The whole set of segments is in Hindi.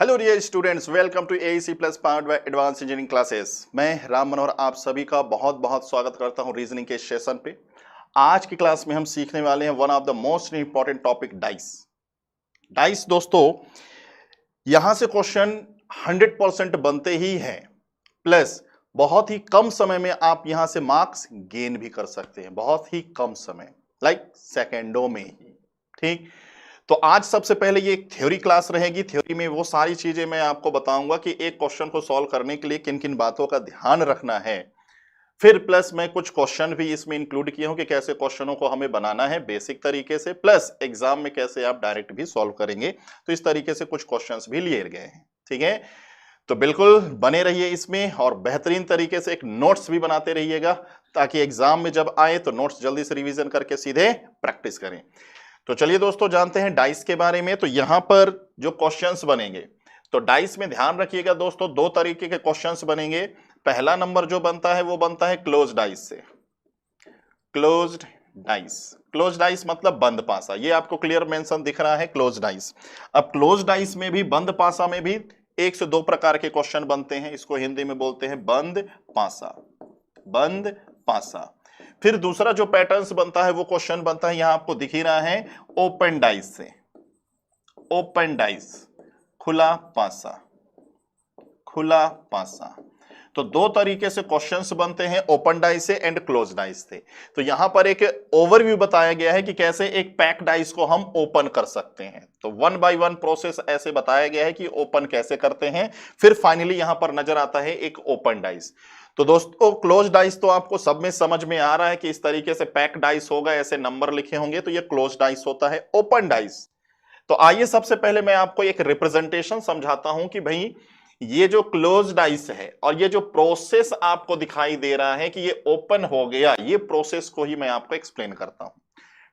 Hello dear students, welcome to AEC plus powered by advance engineering classes. मैं राम मनोहर आप सभी का बहुत बहुत स्वागत करता हूं रीजनिंग के सेशन पे। आज की क्लास में हम सीखने वाले हैं one of the most important topic, dice. Dice दोस्तों, यहां से क्वेश्चन 100% बनते ही हैं, प्लस बहुत ही कम समय में आप यहां से मार्क्स गेन भी कर सकते हैं, बहुत ही कम समय, लाइक सेकेंडों में ही। ठीक, तो आज सबसे पहले ये एक थ्योरी क्लास रहेगी। थ्योरी में वो सारी चीजें मैं आपको बताऊंगा कि एक क्वेश्चन को सॉल्व करने के लिए किन किन बातों का ध्यान रखना है। फिर प्लस मैं कुछ क्वेश्चन भी इसमें इंक्लूड किया हूं कि कैसे क्वेश्चनों को हमें बनाना है बेसिक तरीके से, प्लस एग्जाम में कैसे आप डायरेक्ट भी सॉल्व करेंगे। तो इस तरीके से कुछ क्वेश्चंस भी लिए गए हैं। ठीक है, तो बिल्कुल बने रहिए इसमें और बेहतरीन तरीके से एक नोट्स भी बनाते रहिएगा, ताकि एग्जाम में जब आए तो नोट्स जल्दी से रिवीजन करके सीधे प्रैक्टिस करें। तो चलिए दोस्तों, जानते हैं डाइस के बारे में। तो यहां पर जो क्वेश्चंस बनेंगे, तो डाइस में ध्यान रखिएगा दोस्तों, दो तरीके के क्वेश्चंस बनेंगे। पहला नंबर जो बनता है वो बनता है क्लोज डाइस से। क्लोज्ड डाइस, क्लोज डाइस मतलब बंद पासा। ये आपको क्लियर मेंशन दिख रहा है, क्लोज डाइस। अब क्लोज डाइस में भी, बंद पासा में भी एक से दो प्रकार के क्वेश्चन बनते हैं। इसको हिंदी में बोलते हैं बंद पासा, बंद पासा। फिर दूसरा जो पैटर्न्स बनता है वो क्वेश्चन बनता है, यहां आपको दिख ही रहा है, ओपन डाइस से। ओपन डाइस, खुला पासा, खुला पासा। तो दो तरीके से क्वेश्चंस बनते हैं, ओपन डाइस से एंड क्लोज डाइस से। तो यहां पर एक ओवरव्यू बताया गया है कि कैसे एक पैक डाइस को हम ओपन कर सकते हैं। तो वन बाय वन प्रोसेस ऐसे बताया गया है कि ओपन कैसे करते हैं। फिर फाइनली यहां पर नजर आता है एक ओपन डाइस। तो दोस्तों, क्लोज डाइस तो आपको सब में समझ में आ रहा है कि इस तरीके से पैक डाइस होगा, ऐसे नंबर लिखे होंगे, तो ये क्लोज डाइस होता है। ओपन डाइस, तो आइए सबसे पहले मैं आपको एक रिप्रेजेंटेशन समझाता हूं कि भाई ये जो क्लोज डाइस है और ये जो प्रोसेस आपको दिखाई दे रहा है कि ये ओपन हो गया, ये प्रोसेस को ही मैं आपको एक्सप्लेन करता हूं।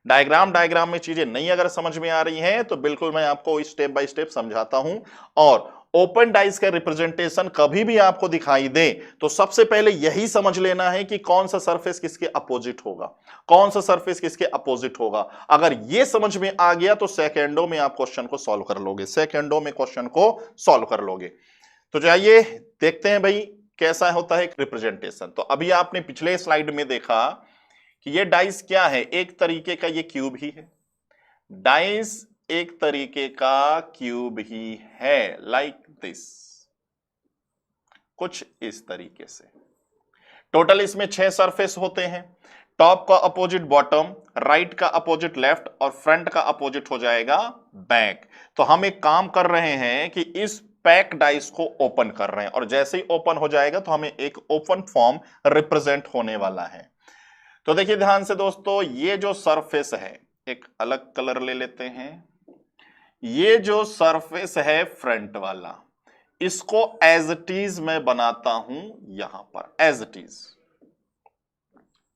डायग्राम में चीजें नहीं अगर समझ में आ रही हैं तो बिल्कुल मैं आपको स्टेप बाय स्टेप समझाता हूं। और ओपन डाइस का रिप्रेजेंटेशन कभी भी आपको दिखाई दे तो सबसे पहले यही समझ लेना है कि कौन सा सरफेस किसके अपोजिट होगा, कौन सा सरफेस किसके अपोजिट होगा। अगर ये समझ में आ गया तो सेकेंडों में आप क्वेश्चन को सॉल्व कर लोगे, सेकेंडों में क्वेश्चन को सॉल्व कर लोगे। तो जाइए देखते हैं भाई कैसा होता है रिप्रेजेंटेशन। तो अभी आपने पिछले स्लाइड में देखा कि ये डाइस क्या है, एक तरीके का ये क्यूब ही है। डाइस एक तरीके का क्यूब ही है, लाइक दिस, कुछ इस तरीके से। टोटल इसमें 6 सरफेस होते हैं। टॉप का अपोजिट बॉटम, राइट का अपोजिट लेफ्ट और फ्रंट का अपोजिट हो जाएगा बैक। तो हम एक काम कर रहे हैं कि इस पैक डाइस को ओपन कर रहे हैं, और जैसे ही ओपन हो जाएगा तो हमें एक ओपन फॉर्म रिप्रेजेंट होने वाला है। तो देखिए ध्यान से दोस्तों, ये जो सरफेस है, एक अलग कलर ले लेते हैं। ये जो सरफेस है फ्रंट वाला, इसको एज इट इज मैं बनाता हूं यहां पर, एज इट इज,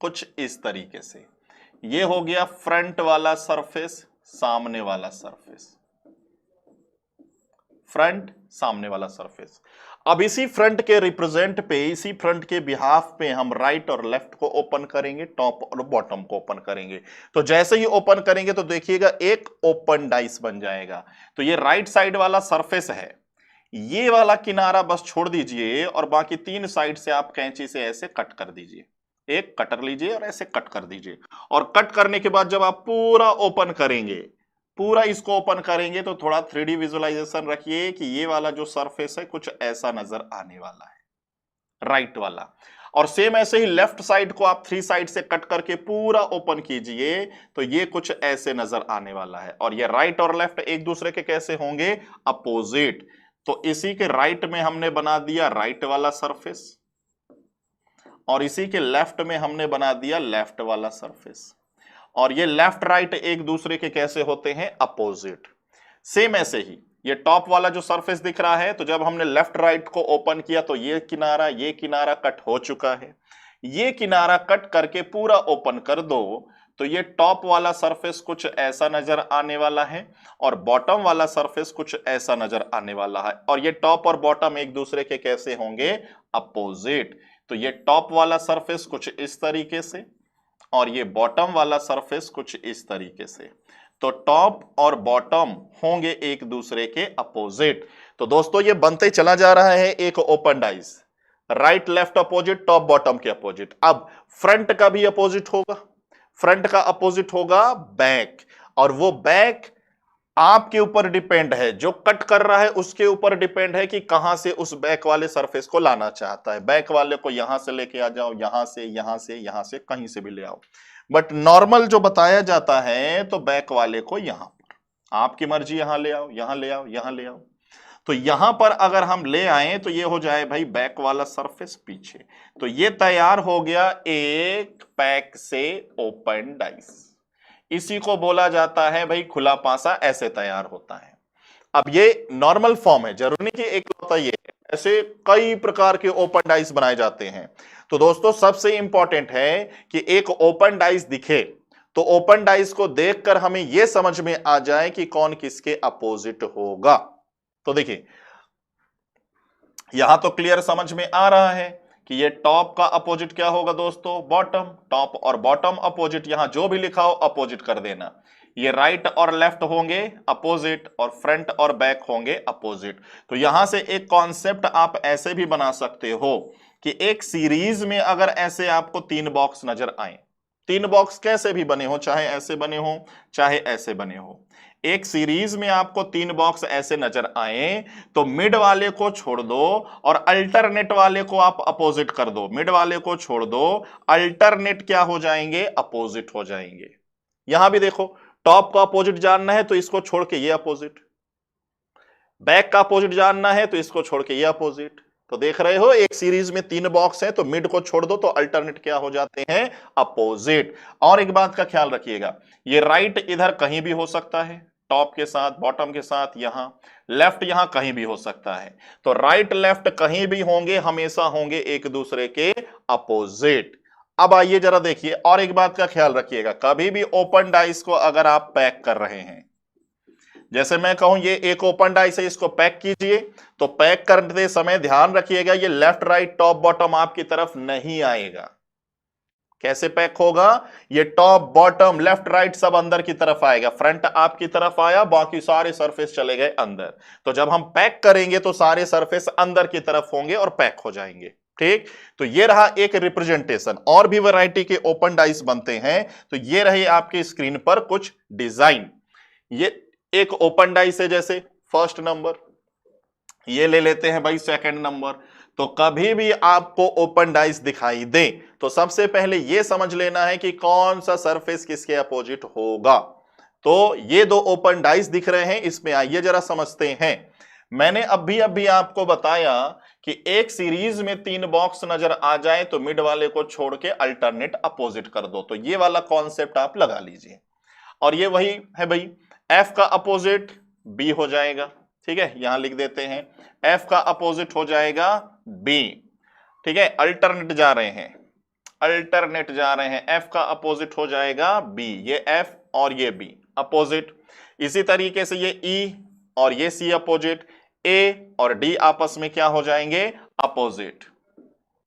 कुछ इस तरीके से। ये हो गया फ्रंट वाला सरफेस, सामने वाला सरफेस, फ्रंट सामने वाला सरफेस। अब इसी फ्रंट के रिप्रेजेंट पे, इसी फ्रंट के बिहाफ पे हम राइट और लेफ्ट को ओपन करेंगे, टॉप और बॉटम को ओपन करेंगे। तो जैसे ही ओपन करेंगे तो देखिएगा एक ओपन डाइस बन जाएगा। तो ये राइट साइड वाला सरफेस है, ये वाला किनारा बस छोड़ दीजिए और बाकी 3 साइड से आप कैंची से ऐसे कट कर दीजिए। एक कटर लीजिए और ऐसे कट कर दीजिए। और कट करने के बाद जब आप पूरा ओपन करेंगे, पूरा इसको ओपन करेंगे, तो थोड़ा 3D विजुअलाइजेशन रखिए कि ये वाला जो सरफेस है कुछ ऐसा नजर आने वाला है, राइट वाला। और सेम ऐसे ही लेफ्ट साइड को आप 3 साइड से कट करके पूरा ओपन कीजिए, तो ये कुछ ऐसे नजर आने वाला है। और ये राइट और लेफ्ट एक दूसरे के कैसे होंगे, अपोजिट। तो इसी के राइट में हमने बना दिया राइट वाला सरफेस, और इसी के लेफ्ट में हमने बना दिया लेफ्ट वाला सरफेस। और ये लेफ्ट राइट एक दूसरे के कैसे होते हैं, अपोजिट। सेम ऐसे ही ये टॉप वाला जो सरफेस दिख रहा है, तो जब हमने लेफ्ट राइट को ओपन किया तो ये किनारा कट हो चुका है। ये किनारा कट करके पूरा ओपन कर दो तो ये टॉप वाला सरफेस कुछ ऐसा नजर आने वाला है, और बॉटम वाला सरफेस कुछ ऐसा नजर आने वाला है। और ये टॉप और बॉटम एक दूसरे के कैसे होंगे, अपोजिट। तो ये टॉप वाला सरफेस कुछ इस तरीके से, और ये बॉटम वाला सरफेस कुछ इस तरीके से। तो टॉप और बॉटम होंगे एक दूसरे के अपोजिट। तो दोस्तों ये बनते चला जा रहा है एक open dice, right left opposite, top bottom के अपोजिट। अब फ्रंट का भी अपोजिट होगा, फ्रंट का अपोजिट होगा बैक, और वो बैक आपके ऊपर डिपेंड है, जो कट कर रहा है उसके ऊपर डिपेंड है कि कहां से उस बैक वाले सरफेस को लाना चाहता है। बैक वाले को यहां से लेके आ जाओ, यहां से, यहां से, यहां से, कहीं से भी ले आओ, बट नॉर्मल जो बताया जाता है तो बैक वाले को यहां पर, आपकी मर्जी, यहां ले आओ, यहां ले आओ, यहां ले आओ। तो यहां पर अगर हम ले आए तो ये हो जाए भाई बैक वाला सरफेस पीछे। तो ये तैयार हो गया एक पैक से ओपन डाइस। इसी को बोला जाता है भाई खुला पासा, ऐसे तैयार होता है। अब ये नॉर्मल फॉर्म है, जरूरी नहीं कि एक होता, ये ऐसे कई प्रकार के ओपन डाइस बनाए जाते हैं। तो दोस्तों सबसे इंपॉर्टेंट है कि एक ओपन डाइस दिखे तो ओपन डाइस को देखकर हमें यह समझ में आ जाए कि कौन किसके अपोजिट होगा। तो देखिए यहां तो क्लियर समझ में आ रहा है कि ये टॉप का अपोजिट क्या होगा दोस्तों, बॉटम। टॉप और बॉटम अपोजिट, यहां जो भी लिखा हो अपोजिट कर देना। ये राइट और लेफ्ट होंगे अपोजिट, और फ्रंट और बैक होंगे अपोजिट। तो यहां से एक कॉन्सेप्ट आप ऐसे भी बना सकते हो कि एक सीरीज में अगर ऐसे आपको तीन बॉक्स नजर आए, तीन बॉक्स कैसे भी बने हो, चाहे ऐसे बने हो चाहे ऐसे बने हो, एक सीरीज में आपको तीन बॉक्स ऐसे नजर आए तो मिड वाले को छोड़ दो और अल्टरनेट वाले को आप अपोजिट कर दो। मिड वाले को छोड़ दो, अल्टरनेट क्या हो जाएंगे, अपोजिट हो जाएंगे। यहां भी देखो, टॉप का अपोजिट जानना है तो इसको छोड़ के ये अपोजिट, बैक का अपोजिट जानना है तो इसको छोड़ के ये अपोजिट। तो देख रहे हो एक सीरीज में तीन बॉक्स हैं तो मिड को छोड़ दो तो अल्टरनेट क्या हो जाते हैं, अपोजिट। और एक बात का ख्याल रखिएगा, ये राइट इधर कहीं भी हो सकता है, टॉप के साथ, बॉटम के साथ, यहां लेफ्ट यहां कहीं भी हो सकता है। तो राइट लेफ्ट कहीं भी होंगे, हमेशा होंगे एक दूसरे के अपोजिट। अब आइए जरा देखिए, और एक बात का ख्याल रखिएगा, कभी भी ओपन डाइस को अगर आप पैक कर रहे हैं, जैसे मैं कहूं ये एक ओपन डाइस है, इसको पैक कीजिए, तो पैक करते समय ध्यान रखिएगा ये लेफ्ट राइट टॉप बॉटम आपकी तरफ नहीं आएगा। कैसे पैक होगा, ये टॉप बॉटम लेफ्ट राइट सब अंदर की तरफ आएगा। फ्रंट आपकी तरफ आया, बाकी सारे सरफेस चले गए अंदर। तो जब हम पैक करेंगे तो सारे सरफेस अंदर की तरफ होंगे और पैक हो जाएंगे। ठीक, तो ये रहा एक रिप्रेजेंटेशन। और भी वैरायटी के ओपन डाइस बनते हैं, तो ये रहे आपके स्क्रीन पर कुछ डिजाइन। ये एक ओपन डाइस है, जैसे फर्स्ट नंबर, ये ले लेते हैं भाई सेकंड नंबर। तो कभी भी आपको ओपन डाइस दिखाई दे तो सबसे पहले यह समझ लेना है कि कौन सा सरफेस किसके अपोजिट होगा। तो ये दो ओपन डाइस दिख रहे हैं, इसमें आइए जरा समझते हैं। मैंने अभी आपको बताया कि एक सीरीज में तीन बॉक्स नजर आ जाए तो मिड वाले को छोड़ के अल्टरनेट अपोजिट कर दो। तो ये वाला कॉन्सेप्ट आप लगा लीजिए। और ये वही है भाई, एफ का अपोजिट बी हो जाएगा। ठीक है, यहां लिख देते हैं एफ का अपोजिट हो जाएगा बी। ठीक है, अल्टरनेट जा रहे हैं, अल्टरनेट जा रहे हैं, एफ का अपोजिट हो जाएगा बी। ये एफ और ये बी अपोजिट। इसी तरीके से ये ई और ये सी अपोजिट, ए और डी आपस में क्या हो जाएंगे, अपोजिट।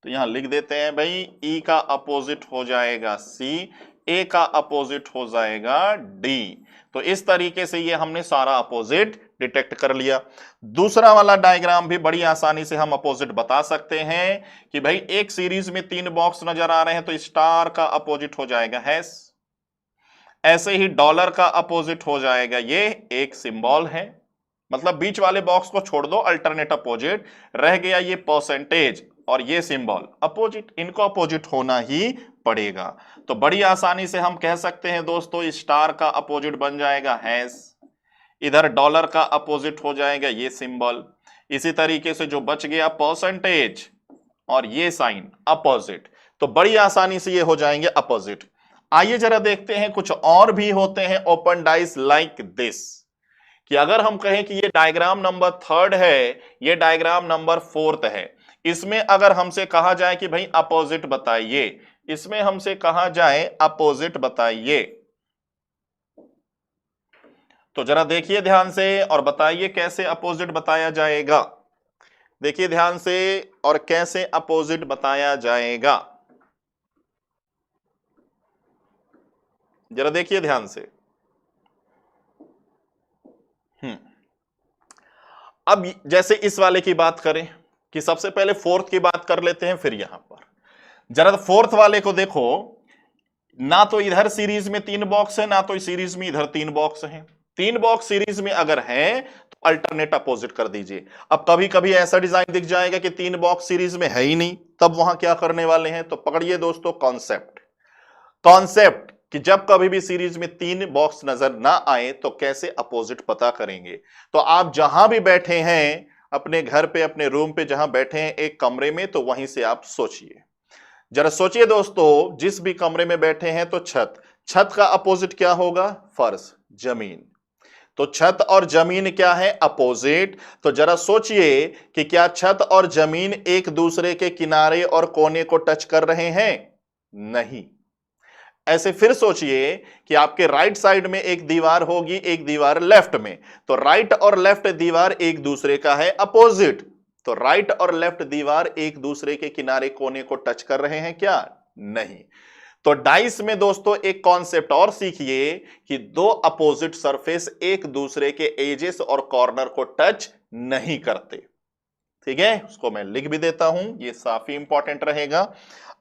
तो यहां लिख देते हैं भाई ई का अपोजिट हो जाएगा सी, ए का अपोजिट हो जाएगा डी। तो इस तरीके से ये हमने सारा अपोजिट डिटेक्ट कर लिया। दूसरा वाला डायग्राम भी बड़ी आसानी से हम अपोजिट बता सकते हैं कि भाई एक सीरीज में तीन बॉक्स नजर आ रहे हैं तो स्टार का अपोजिट हो जाएगा हैश। ऐसे ही डॉलर का अपोजिट हो जाएगा, ये एक सिंबल है, मतलब बीच वाले बॉक्स को छोड़ दो, अल्टरनेट अपोजिट रह गया। ये परसेंटेज और ये सिंबल अपोजिट, इनको अपोजिट होना ही पड़ेगा। तो बड़ी आसानी से हम कह सकते हैं दोस्तों, स्टार का अपोजिट बन जाएगा हैश, इधर डॉलर का अपोजिट हो जाएगा ये सिंबल, इसी तरीके से जो बच गया परसेंटेज और ये साइन अपोजिट। तो बड़ी आसानी से ये हो जाएंगे अपोजिट। आइए जरा देखते हैं कुछ और भी होते हैं ओपन डाइस लाइक दिस, कि अगर हम कहें कि ये डायग्राम नंबर थर्ड है, ये डायग्राम नंबर फोर्थ है, इसमें अगर हमसे कहा जाए कि भाई अपोजिट बताइए, इसमें हमसे कहा जाए अपोजिट बताइए, तो जरा देखिए ध्यान से और बताइए कैसे अपोजिट बताया जाएगा। देखिए ध्यान से और कैसे अपोजिट बताया जाएगा, जरा देखिए ध्यान से। अब जैसे इस वाले की बात करें कि सबसे पहले फोर्थ की बात कर लेते हैं, फिर यहां पर जरा फोर्थ वाले को देखो, ना तो इधर सीरीज में 3 बॉक्स है, ना तो इस सीरीज में इधर 3 बॉक्स हैं। 3 बॉक्स सीरीज में अगर है तो अल्टरनेट अपोजिट कर दीजिए। अब कभी कभी ऐसा डिजाइन दिख जाएगा कि 3 बॉक्स सीरीज में है ही नहीं, तब वहां क्या करने वाले हैं, तो पकड़िए दोस्तों कॉन्सेप्ट। कॉन्सेप्ट कि जब कभी भी सीरीज में 3 बॉक्स नजर ना आए तो कैसे अपोजिट पता करेंगे। तो आप जहां भी बैठे हैं, अपने घर पे, अपने रूम पे जहां बैठे हैं एक कमरे में, तो वहीं से आप सोचिए, जरा सोचिए दोस्तों, जिस भी कमरे में बैठे हैं तो छत, छत का अपोजिट क्या होगा, फर्श, जमीन। तो छत और जमीन क्या है, अपोजिट। तो जरा सोचिए कि क्या छत और जमीन एक दूसरे के किनारे और कोने को टच कर रहे हैं, नहीं। ऐसे फिर सोचिए कि आपके राइट साइड में एक दीवार होगी, एक दीवार लेफ्ट में, तो राइट और लेफ्ट दीवार एक दूसरे का है अपोजिट। तो राइट और लेफ्ट दीवार एक दूसरे के किनारे कोने को टच कर रहे हैं क्या, नहीं। तो डाइस में दोस्तों एक कॉन्सेप्ट और सीखिए कि 2 अपोजिट सरफेस एक दूसरे के एजेस और कॉर्नर को टच नहीं करते। ठीक है, उसको मैं लिख भी देता हूं, ये काफी इंपॉर्टेंट रहेगा।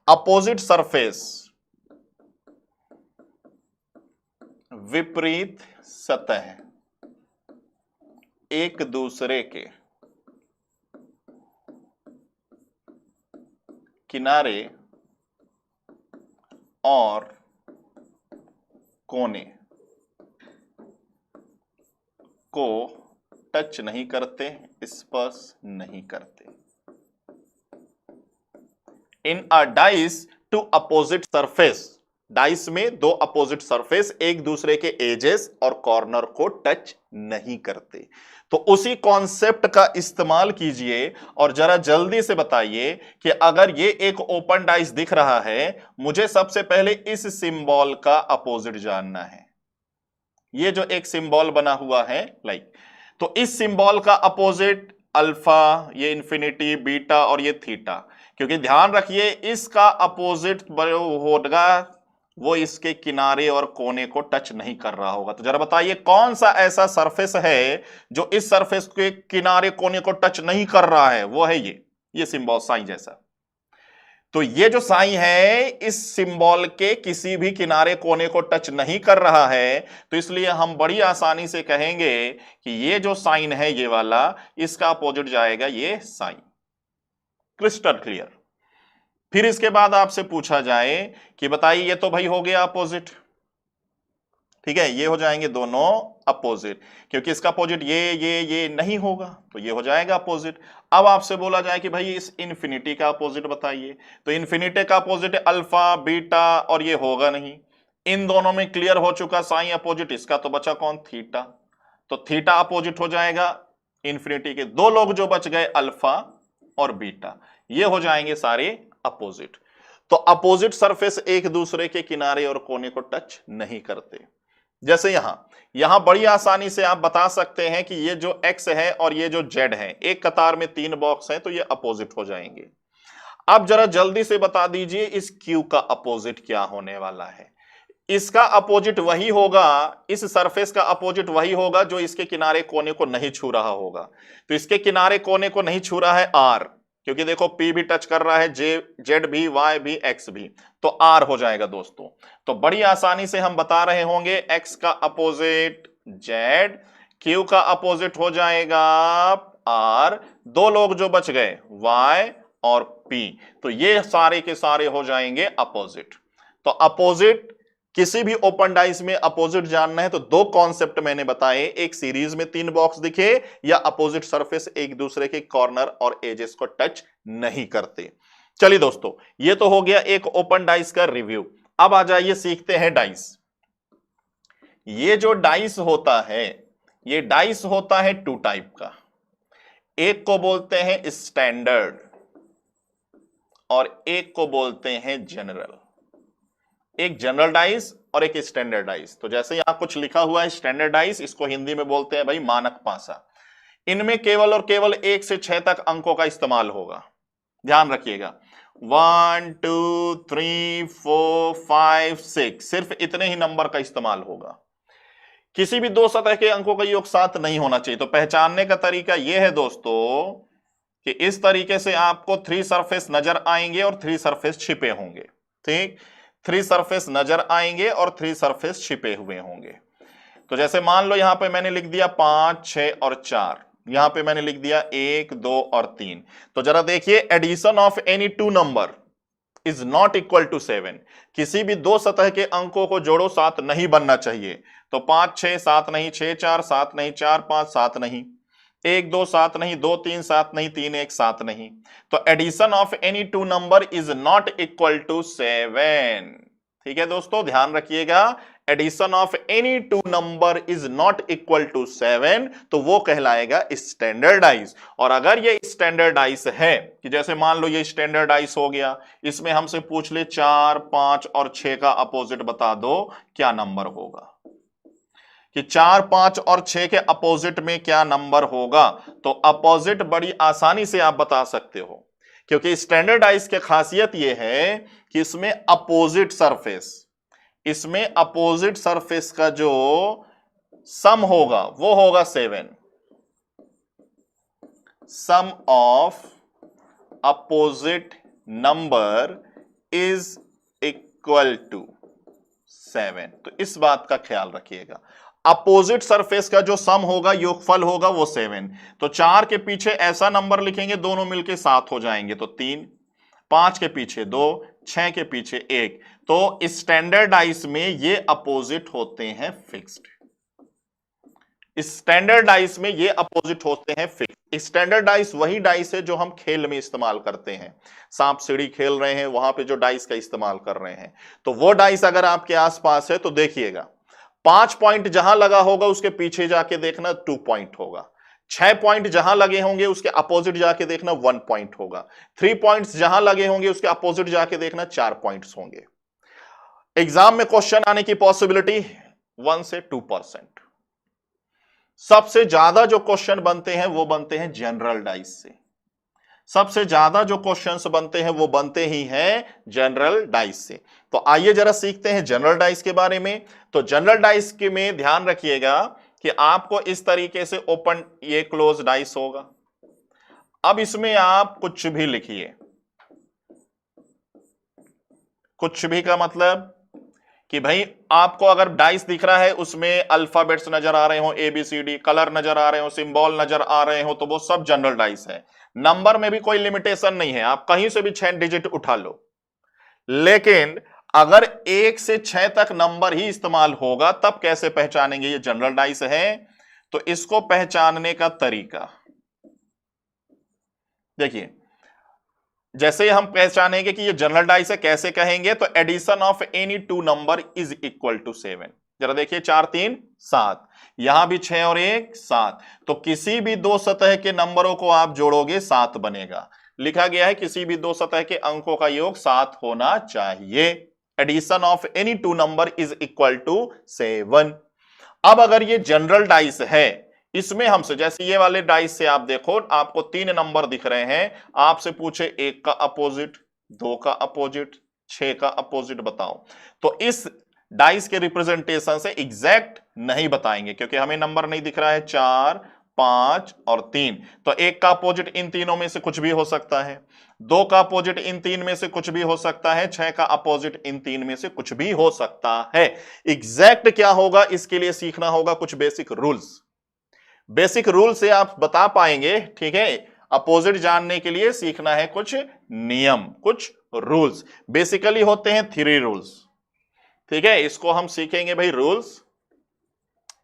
अपोजिट सरफेस विपरीत सतह एक दूसरे के किनारे और कोने को टच नहीं करते, स्पर्श नहीं करते। In a dice two opposite surface, dice में 2 अपोजिट सरफेस एक दूसरे के एजेस और कॉर्नर को टच नहीं करते। तो उसी कॉन्सेप्ट का इस्तेमाल कीजिए और जरा जल्दी से बताइए कि अगर ये एक ओपन डाइस दिख रहा है, मुझे सबसे पहले इस सिंबल का अपोजिट जानना है। ये जो एक सिंबल बना हुआ है लाइक, तो इस सिंबल का अपोजिट अल्फा, ये इंफिनिटी, बीटा और ये थीटा, क्योंकि ध्यान रखिए इसका अपोजिट होगा वो इसके किनारे और कोने को टच नहीं कर रहा होगा। तो जरा बताइए कौन सा ऐसा सरफेस है जो इस सरफेस के किनारे कोने को टच नहीं कर रहा है, वो है ये सिंबल साइन जैसा। तो ये जो साइन है इस सिंबल के किसी भी किनारे कोने को टच नहीं कर रहा है, तो इसलिए हम बड़ी आसानी से कहेंगे कि ये जो साइन है ये वाला, इसका अपोजिट जाएगा ये साइन। Crystal clear. फिर इसके बाद आपसे पूछा जाए कि बताइए, ये तो भाई हो गया अपोजिट, ठीक है, ये हो जाएंगे दोनों अपोजिट, क्योंकि इसका अपोजिट ये नहीं होगा, तो ये हो जाएगा अपोजिट। अब आपसे बोला जाए कि भाई इस इन्फिनिटी का अपोजिट बताइए, तो इन्फिनिटी का अपोजिट अल्फा, बीटा और ये होगा नहीं। इन दोनों में क्लियर हो चुका साइन अपोजिट, इसका तो बचा कौन, थीटा। तो थीटा अपोजिट हो जाएगा इन्फिनिटी के। 2 लोग जो बच गए अल्फा और बीटा, ये हो जाएंगे सारे अपोजिट। तो अपोजिट सरफेस एक दूसरे के किनारे और कोने को टच नहीं करते। जैसे यहां बड़ी आसानी से आप बता सकते हैं कि ये जो x है और ये जो z है, एक कतार में 3 बॉक्स हैं, तो ये अपोजिट हो जाएंगे। अब जरा जल्दी से बता दीजिए इस q का अपोजिट क्या होने वाला है। इसका अपोजिट वही होगा, इस सरफेस का अपोजिट वही होगा जो इसके किनारे कोने को नहीं छू रहा होगा। तो इसके किनारे कोने को नहीं छू रहा है r, क्योंकि देखो P भी टच कर रहा है, Z भी, Y भी, X भी, तो R हो जाएगा दोस्तों। तो बड़ी आसानी से हम बता रहे होंगे X का अपोजिट Z, Q का अपोजिट हो जाएगा R, 2 लोग जो बच गए Y और P, तो ये सारे के सारे हो जाएंगे अपोजिट। तो अपोजिट किसी भी ओपन डाइस में अपोजिट जानना है तो 2 कॉन्सेप्ट मैंने बताए, एक सीरीज में 3 बॉक्स दिखे या अपोजिट सरफेस एक दूसरे के कॉर्नर और एजेस को टच नहीं करते। चलिए दोस्तों, ये तो हो गया एक ओपन डाइस का रिव्यू। अब आ जाइए सीखते हैं डाइस। ये जो डाइस होता है, ये डाइस होता है 2 टाइप का। एक को बोलते हैं स्टैंडर्ड और एक को बोलते हैं जनरल। एक जनरल डाइस और एक स्टैंडर्ड डाइस। तो जैसे यहां कुछ लिखा हुआ है स्टैंडर्ड डाइस, इसको हिंदी में बोलते हैं भाई मानक पासा। इनमें केवल और केवल 1 से 6 तक अंकों का इस्तेमाल होगा, ध्यान रखिएगा। 1 2 3 4 5 6, सिर्फ इतने ही नंबर का इस्तेमाल होगा। किसी भी दो सतह के अंकों का योग 7 नहीं होना चाहिए। तो पहचानने का तरीका यह है दोस्तों कि इस तरीके से आपको 3 सरफेस नजर आएंगे और 3 सरफेस छिपे होंगे। ठीक, 3 सरफेस नजर आएंगे और 3 सरफेस छिपे हुए होंगे। तो जैसे मान लो यहां पे मैंने लिख दिया 5, 6 और 4, यहां पे मैंने लिख दिया 1, 2 और 3। तो जरा देखिए, addition of any two number is not equal to 7। किसी भी दो सतह के अंकों को जोड़ो 7 नहीं बनना चाहिए। तो 5 6 7 नहीं, 6 4 7 नहीं, 4 5 7 नहीं, 1 2 7 नहीं, 2 3 7 नहीं, 3 1 7 नहीं। तो addition of any two number is not equal to 7। ठीक है दोस्तों, ध्यान रखिएगा, addition of any two number is not equal to 7, तो वो कहलाएगा स्टैंडर्डाइज। और अगर ये स्टैंडर्डाइज है, कि जैसे मान लो ये स्टैंडर्डाइज हो गया, इसमें हमसे पूछ ले 4 5 और 6 का अपोजिट बता दो, क्या नंबर होगा, कि 4 5 और 6 के अपोजिट में क्या नंबर होगा। तो अपोजिट बड़ी आसानी से आप बता सकते हो, क्योंकि स्टैंडर्डाइज की खासियत यह है कि इसमें अपोजिट सरफेस, इसमें अपोजिट सरफेस का जो सम होगा वो होगा 7। Sum of opposite number is equal to 7। तो इस बात का ख्याल रखिएगा, अपोजिट सरफेस का जो सम होगा, योगफल होगा, वो 7। तो 4 के पीछे ऐसा नंबर लिखेंगे दोनों मिलके 7 हो जाएंगे, तो 3, 5 के पीछे 2, 6 के पीछे 1। तो स्टैंडर्डाइज में ये अपोजिट होते हैं फिक्स्ड। स्टैंडर्डाइज में ये अपोजिट होते हैं फिक्स। स्टैंडर्डाइज वही डाइस है जो हम खेल में इस्तेमाल करते हैं, सांप सीढ़ी खेल रहे हैं वहां पे जो डाइस का इस्तेमाल कर रहे हैं, तो वो डाइस अगर आपके आसपास है तो देखिएगा, 5 पॉइंट जहां लगा होगा उसके पीछे जाके देखना 2 पॉइंट होगा, 6 पॉइंट जहां लगे होंगे उसके अपोजिट जाके देखना 1 पॉइंट होगा, 3 पॉइंट्स जहां लगे होंगे उसके अपोजिट जाके देखना 4 पॉइंट्स होंगे। एग्जाम में क्वेश्चन आने की पॉसिबिलिटी 1 से 2%। सबसे ज्यादा जो क्वेश्चन बनते हैं वो बनते हैं जनरल डाइस से। सबसे ज्यादा जो क्वेश्चंस बनते हैं वो बनते ही हैं जनरल डाइस से। तो आइए जरा सीखते हैं जनरल डाइस के बारे में। तो जनरल डाइस के में ध्यान रखिएगा कि आपको इस तरीके से ओपन, ये क्लोज डाइस होगा। अब इसमें आप कुछ भी लिखिए, कुछ भी का मतलब कि भाई आपको अगर डाइस दिख रहा है उसमें अल्फाबेट्स नजर आ रहे हो, ABCD, कलर नजर आ रहे हो, सिंबल नजर आ रहे हो, तो वो सब जनरल डाइस है। नंबर में भी कोई लिमिटेशन नहीं है, आप कहीं से भी 6 डिजिट उठा लो। लेकिन अगर 1 से 6 तक नंबर ही इस्तेमाल होगा तब कैसे पहचानेंगे ये जनरल डाइस है। तो इसको पहचानने का तरीका देखिए, जैसे हम पहचानेंगे कि ये जनरल डाइस है, कैसे कहेंगे, तो addition of any two number is equal to 7। जरा देखिए, 4 3 7, यहां भी 6 और 1 7। तो किसी भी दो सतह के नंबरों को आप जोड़ोगे 7 बनेगा। लिखा गया है किसी भी दो सतह के अंकों का योग 7 होना चाहिए। Addition of any two number is equal to 7। अब अगर ये जनरल डाइस है, इसमें हमसे जैसे ये वाले डाइस से आप देखो, आपको 3 नंबर दिख रहे हैं, आपसे पूछे 1 का अपोजिट, 2 का अपोजिट, 6 का अपोजिट बताओ, तो इस डाइस के रिप्रेजेंटेशन से एग्जैक्ट नहीं बताएंगे, क्योंकि हमें नंबर नहीं दिख रहा है 4 5 और 3। तो 1 का अपोजिट इन तीनों में से कुछ भी हो सकता है, 2 का अपोजिट इन 3 में से कुछ भी हो सकता है, 6 का अपोजिट इन 3 में से कुछ भी हो सकता है। एग्जैक्ट क्या होगा इसके लिए सीखना होगा कुछ बेसिक रूल्स। बेसिक रूल से आप बता पाएंगे, ठीक है। अपोजिट जानने के लिए सीखना है कुछ नियम, कुछ रूल्स। बेसिकली होते हैं 3 रूल्स, ठीक है। इसको हम सीखेंगे भाई रूल्स,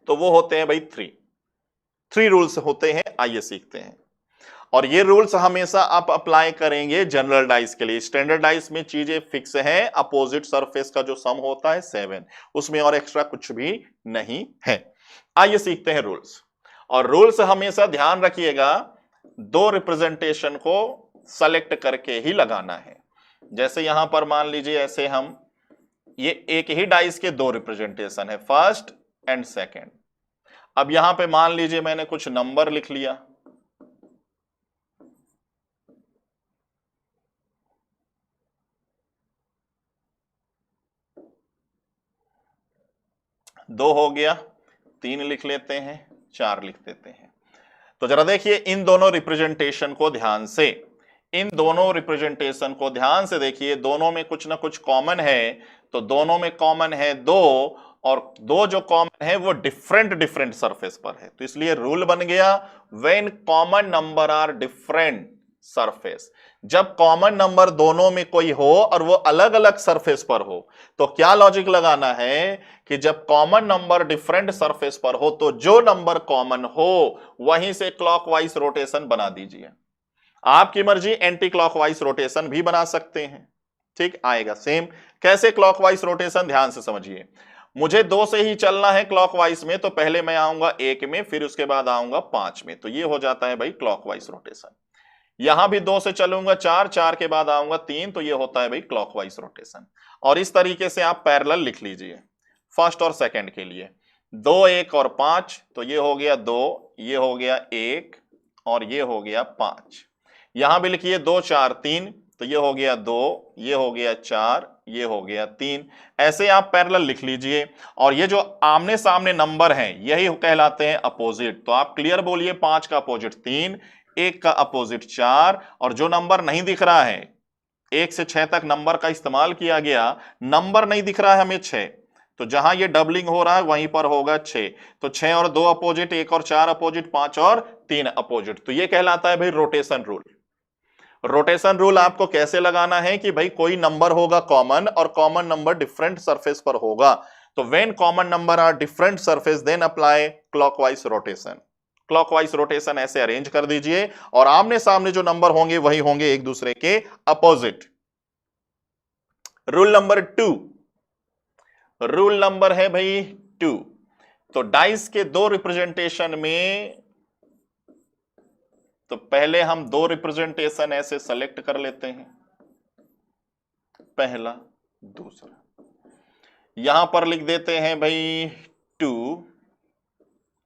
तो वो होते हैं भाई 3 रूल्स होते हैं। आइए सीखते हैं। और ये रूल्स हमेशा आप अप्लाई करेंगे जनरल डाइस के लिए। स्टैंडर्ड डाइस में चीजें फिक्स हैं, अपोजिट सरफेस का जो सम होता है 7, उसमें और एक्स्ट्रा कुछ भी नहीं है। आइए सीखते हैं रूल्स। और रूल्स हमेशा ध्यान रखिएगा, 2 रिप्रेजेंटेशन को सेलेक्ट करके ही लगाना है। जैसे यहां पर मान लीजिए ऐसे हम, ये एक ही डाइस के 2 रिप्रेजेंटेशन है, फर्स्ट एंड सेकेंड। अब यहां पे मान लीजिए मैंने कुछ नंबर लिख लिया, दो हो गया, 3 लिख लेते हैं, 4 लिख देते हैं। तो जरा देखिए इन दोनों रिप्रेजेंटेशन को ध्यान से, इन दोनों रिप्रेजेंटेशन को ध्यान से देखिए, दोनों में कुछ ना कुछ कॉमन है। तो दोनों में कॉमन है 2, और 2 जो कॉमन है वो डिफरेंट डिफरेंट सरफेस पर है। तो इसलिए रूल बन गया when common number are different surface, जब कॉमन नंबर दोनों में कोई हो और वो अलग अलग सरफेस पर हो, तो क्या लॉजिक लगाना है कि जब कॉमन नंबर डिफरेंट सरफेस पर हो तो जो नंबर कॉमन हो वहीं से क्लॉकवाइज रोटेशन बना दीजिए। आपकी मर्जी एंटी क्लॉकवाइज रोटेशन भी बना सकते हैं, ठीक आएगा सेम। कैसे क्लॉकवाइज रोटेशन, ध्यान से समझिए। मुझे 2 से ही चलना है क्लॉकवाइज में, तो पहले मैं आऊंगा 1 में, फिर उसके बाद आऊंगा 5 में, तो ये हो जाता है भाई क्लॉकवाइज रोटेशन। यहां भी 2 से चलूंगा 4, 4 के बाद आऊंगा 3, तो ये होता है भाई क्लॉकवाइज रोटेशन। और इस तरीके से आप पैरेलल लिख लीजिए फर्स्ट और सेकंड के लिए, 2, 1 और 5, तो ये हो गया 2, ये हो गया 1 और ये हो गया 5। यहां भी लिखिए 2, 4, 3, तो ये हो गया 2, ये हो गया 4, ये हो गया 3। ऐसे आप पैरेलल लिख लीजिए। और ये जो आमने सामने नंबर हैं यही कहलाते हैं अपोजिट। तो आप क्लियर बोलिए, 5 का अपोजिट 3, 1 का अपोजिट 4, और जो नंबर नहीं दिख रहा है 1 से 6 तक नंबर का इस्तेमाल किया गया, नंबर नहीं दिख रहा है हमें 6, तो जहां ये डबलिंग हो रहा है वहीं पर होगा 6। तो 6 और 2 अपोजिट, 1 और 4 अपोजिट, 5 और 3 अपोजिट। तो ये कहलाता है भाई रोटेशन रूल। रोटेशन रूल आपको कैसे लगाना है कि भाई कोई नंबर होगा कॉमन और कॉमन नंबर डिफरेंट सरफेस पर होगा, तो when common number are different surface then apply clockwise rotation. Clockwise rotation ऐसे अरेंज कर दीजिए और आमने सामने जो नंबर होंगे वही होंगे एक दूसरे के opposite. Rule number 2, rule number है भाई 2। तो डाइस के 2 रिप्रेजेंटेशन में, तो पहले हम 2 रिप्रेजेंटेशन ऐसे सेलेक्ट कर लेते हैं, पहला दूसरा। यहां पर लिख देते हैं भाई 2,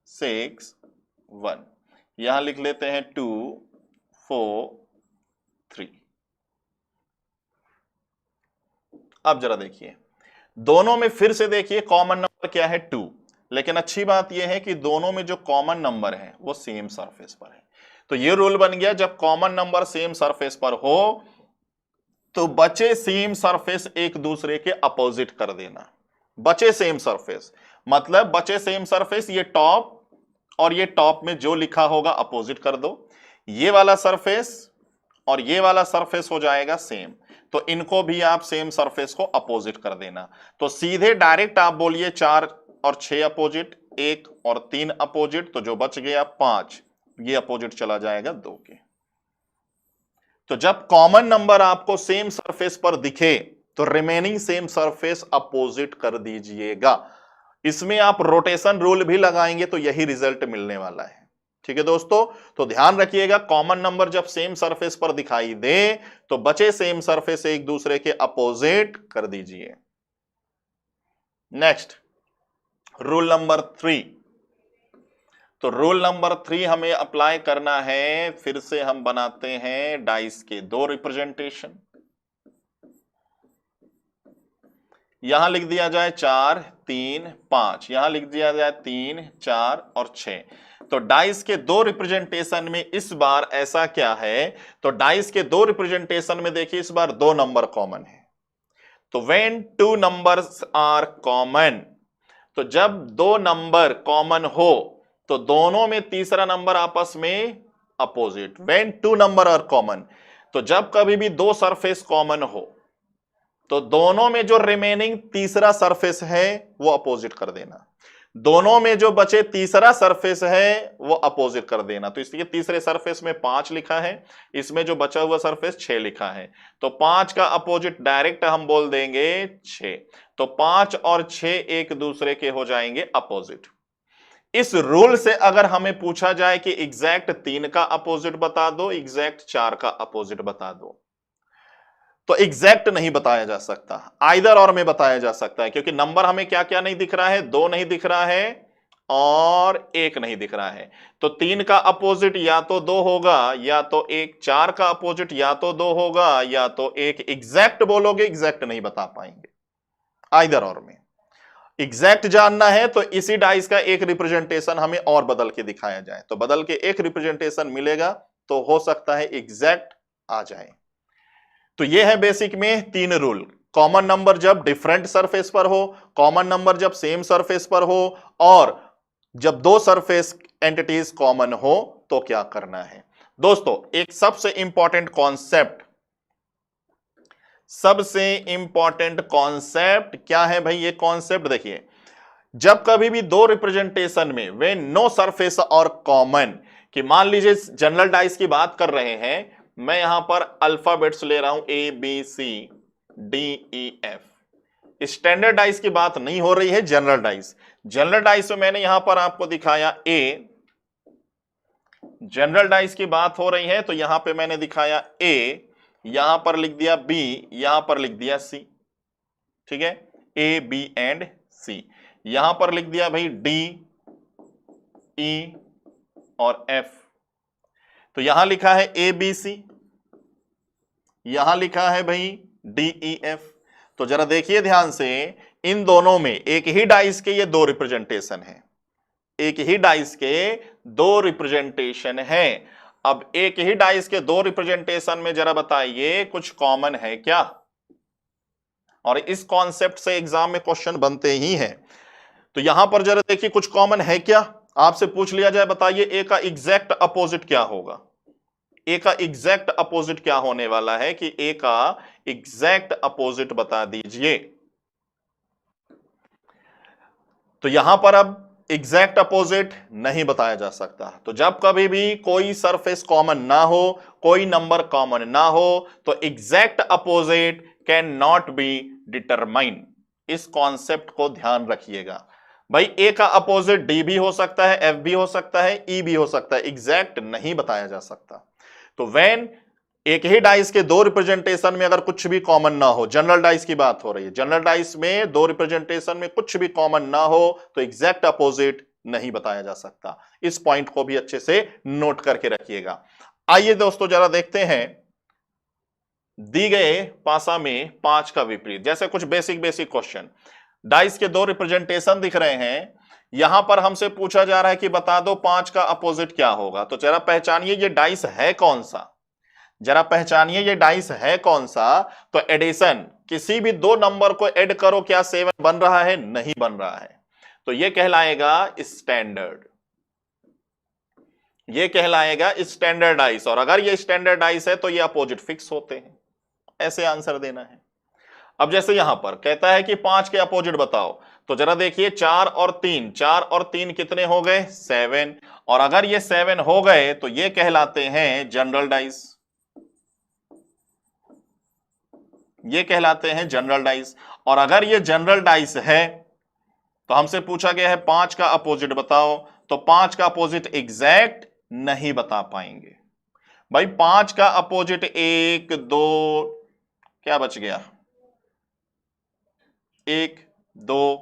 6, 1, यहां लिख लेते हैं 2, 4, 3। अब जरा देखिए दोनों में फिर से देखिए कॉमन नंबर क्या है 2, लेकिन अच्छी बात यह है कि दोनों में जो कॉमन नंबर है वो सेम सरफेस पर है। तो ये रूल बन गया जब कॉमन नंबर सेम सरफेस पर हो तो बचे सेम सरफेस एक दूसरे के अपोजिट कर देना। बचे सेम सरफेस मतलब बचे सेम सरफेस, ये टॉप और ये टॉप में जो लिखा होगा अपोजिट कर दो। ये वाला सरफेस और ये वाला सरफेस हो जाएगा सेम, तो इनको भी आप सेम सरफेस को अपोजिट कर देना। तो सीधे डायरेक्ट आप बोलिए 4 और 6 अपोजिट, 1 और 3 अपोजिट, तो जो बच गया 5, ये अपोजिट चला जाएगा 2 के। तो जब कॉमन नंबर आपको सेम सरफेस पर दिखे तो रिमेनिंग सेम सरफेस अपोजिट कर दीजिएगा। इसमें आप रोटेशन रूल भी लगाएंगे तो यही रिजल्ट मिलने वाला है। ठीक है दोस्तों, तो ध्यान रखिएगा कॉमन नंबर जब सेम सरफेस पर दिखाई दे तो बचे सेम सरफेस एक दूसरे के अपोजिट कर दीजिए। Next rule number 3। तो रूल नंबर 3 हमें अप्लाई करना है, फिर से हम बनाते हैं डाइस के 2 रिप्रेजेंटेशन। यहां लिख दिया जाए 4, 3, 5, यहां लिख दिया जाए 3, 4 और 6। तो डाइस के 2 रिप्रेजेंटेशन में इस बार ऐसा क्या है, तो डाइस के 2 रिप्रेजेंटेशन में देखिए इस बार 2 नंबर कॉमन है। तो व्हेन 2 नंबर्स आर कॉमन, तो जब 2 नंबर कॉमन हो तो दोनों में तीसरा नंबर आपस में opposite. When 2 number are common, तो जब कभी भी 2 सरफेस कॉमन हो तो दोनों में जो रिमेनिंग तीसरा सरफेस है वो अपोजिट कर देना। दोनों में जो बचे तीसरा सरफेस है वो अपोजिट कर देना। तो इसलिए तीसरे सरफेस में 5 लिखा है, इसमें जो बचा हुआ सरफेस 6 लिखा है, तो 5 का अपोजिट डायरेक्ट हम बोल देंगे 6। तो 5 और 6 एक दूसरे के हो जाएंगे अपोजिट। इस रूल से अगर हमें पूछा जाए कि एग्जैक्ट 3 का अपोजिट बता दो, एग्जैक्ट 4 का अपोजिट बता दो, तो एग्जैक्ट नहीं बताया जा सकता, आइदर और में बताया जा सकता है, क्योंकि नंबर हमें क्या क्या नहीं दिख रहा है, 2 नहीं दिख रहा है और 1 नहीं दिख रहा है। तो 3 का अपोजिट या तो 2 होगा या तो 1, 4 का अपोजिट या तो 2 होगा या तो 1। एग्जैक्ट बोलोगे एग्जैक्ट नहीं बता पाएंगे, आइदर और में। एग्जैक्ट जानना है तो इसी डाइस का एक रिप्रेजेंटेशन हमें और बदल के दिखाया जाए, तो बदल के एक रिप्रेजेंटेशन मिलेगा तो हो सकता है एग्जैक्ट आ जाए। तो ये है बेसिक में 3 रूल। कॉमन नंबर जब डिफरेंट सरफेस पर हो, कॉमन नंबर जब सेम सरफेस पर हो, और जब 2 सरफेस एंटिटीज कॉमन हो तो क्या करना है। दोस्तों एक सबसे इंपॉर्टेंट कॉन्सेप्ट क्या है भाई, ये कॉन्सेप्ट देखिए, जब कभी भी 2 रिप्रेजेंटेशन में वे नो सरफेस और कॉमन, कि मान लीजिए जनरल डाइस की बात कर रहे हैं, मैं यहां पर अल्फाबेट्स ले रहा हूं ABCDEF, स्टैंडर्ड डाइस की बात नहीं हो रही है, जनरल डाइस। जनरल डाइस में मैंने यहां पर आपको दिखाया A, जनरल डाइस की बात हो रही है तो यहां पे मैंने दिखाया A, यहां पर लिख दिया B, यहां पर लिख दिया C, ठीक है, A B एंड C, यहां पर लिख दिया भाई D E और F, तो यहां लिखा है ABC, यहां लिखा है भाई DEF। तो जरा देखिए ध्यान से, इन दोनों में एक ही डाइस के ये 2 रिप्रेजेंटेशन है, एक ही डाइस के 2 रिप्रेजेंटेशन है। अब एक ही डाइस के 2 रिप्रेजेंटेशन में जरा बताइए कुछ कॉमन है क्या, और इस कॉन्सेप्ट से एग्जाम में क्वेश्चन बनते ही हैं। तो यहां पर जरा देखिए कुछ कॉमन है क्या, आपसे पूछ लिया जाए बताइए ए का एग्जैक्ट अपोजिट क्या होगा, ए का एग्जैक्ट अपोजिट क्या होने वाला है, कि ए का एग्जैक्ट अपोजिट बता दीजिए। तो यहां पर अब एग्जैक्ट अपोजिट नहीं बताया जा सकता। तो जब कभी भी कोई सरफेस कॉमन ना हो, कोई नंबर कॉमन ना हो, तो exact opposite can not be determine. इस कॉन्सेप्ट को ध्यान रखिएगा भाई, ए का अपोजिट डी भी हो सकता है, एफ भी हो सकता है, ई भी हो सकता है, एग्जैक्ट नहीं बताया जा सकता। तो व्हेन एक ही डाइस के 2 रिप्रेजेंटेशन में अगर कुछ भी कॉमन ना हो, जनरल डाइस की बात हो रही है, जनरल डाइस में 2 रिप्रेजेंटेशन में कुछ भी कॉमन ना हो तो एग्जैक्ट अपोजिट नहीं बताया जा सकता। इस पॉइंट को भी अच्छे से नोट करके रखिएगा। आइए दोस्तों जरा देखते हैं, दी गए पासा में 5 का विपरीत, जैसे कुछ बेसिक क्वेश्चन, डाइस के 2 रिप्रेजेंटेशन दिख रहे हैं, यहां पर हमसे पूछा जा रहा है कि बता दो 5 का अपोजिट क्या होगा। तो जरा पहचानिए ये डाइस है कौन सा, जरा पहचानिए ये डाइस है कौन सा। तो एडिशन, किसी भी 2 नंबर को ऐड करो, क्या 7 बन रहा है, नहीं बन रहा है, तो ये कहलाएगा स्टैंडर्ड, ये कहलाएगा स्टैंडर्ड डाइस। और अगर ये स्टैंडर्ड डाइस है तो ये अपोजिट फिक्स होते हैं, ऐसे आंसर देना है। अब जैसे यहां पर कहता है कि 5 के अपोजिट बताओ, तो जरा देखिए 4 और 3, 4 और 3 कितने हो गए, 7, और अगर ये 7 हो गए तो ये कहलाते हैं जनरल डाइस, ये कहलाते हैं जनरल डाइस। और अगर ये जनरल डाइस है तो हमसे पूछा गया है 5 का अपोजिट बताओ, तो 5 का अपोजिट एग्जैक्ट नहीं बता पाएंगे भाई। 5 का अपोजिट 1 2, क्या बच गया, 1 2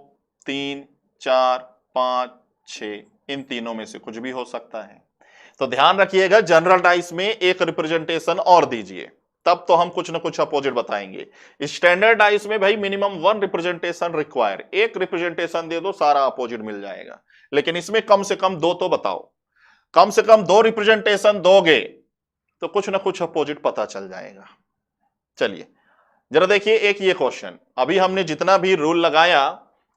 3 4 5 6, इन तीनों में से कुछ भी हो सकता है। तो ध्यान रखिएगा, जनरल डाइस में एक रिप्रेजेंटेशन और दीजिए, तब तो हम कुछ ना कुछ अपोजिट बताएंगे। स्टैंडर्ड डाइस में भाई मिनिमम 1 रिप्रेजेंटेशन रिक्वायर, एक रिप्रेजेंटेशन दे दो सारा अपोजिट मिल जाएगा, लेकिन इसमें कम से कम 2 तो बताओ, कम से कम 2 रिप्रेजेंटेशन दोगे तो कुछ ना कुछ अपोजिट पता चल जाएगा। चलिए जरा देखिए एक ये क्वेश्चन, अभी हमने जितना भी रूल लगाया,